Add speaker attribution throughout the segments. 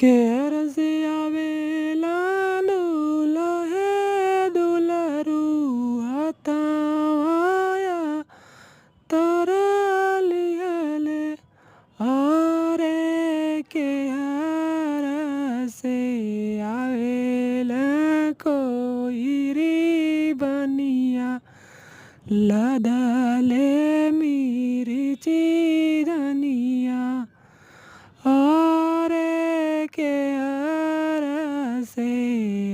Speaker 1: केर से आवेला दुलहे दुलरू हतावाया तरलियले अरे केर से आवेला कोइरी बनिया लदले मिर्ची धनिया अरे केर से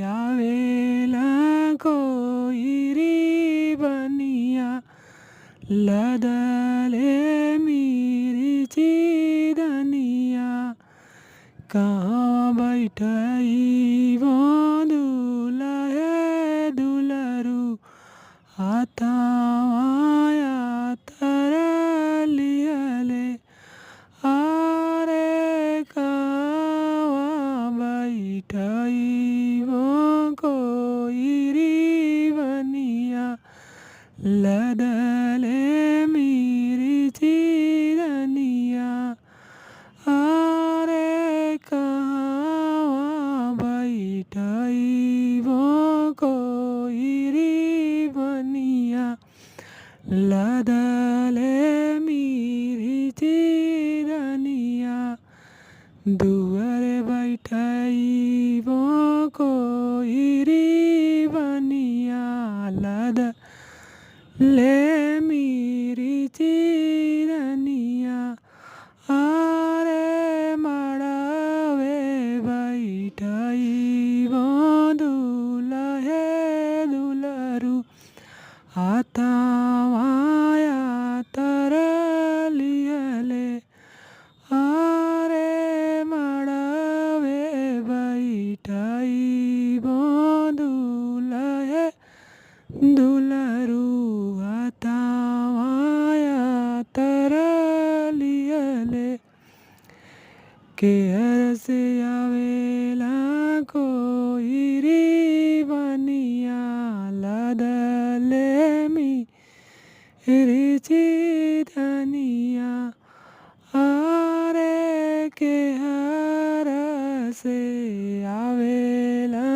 Speaker 1: आवेला कोइरी बनिया लदले मिर्ची धनिया कहाँ बैठई वो दुलहे दुलरू हतावाया तरलियले अरे कहाँ बैठई वो कोइरी बनिया लदले मिर्ची धनिया अरे कहाँ बैठई वो कोइरी बनिया लदले मिर्ची धनिया दुआरे बैठई वो कोइरी बनिया लदले मिर्ची धनिया अरे मड़वे बैठई वो दुलहे दुलरू हतावाया तरलियले अरे मड़वे बैठई वो दुलहे दुलरू हतावाया तरलियले केर से आवेला कोइरी बनिया लदले मिर्ची धनिया अरे केर से आवेला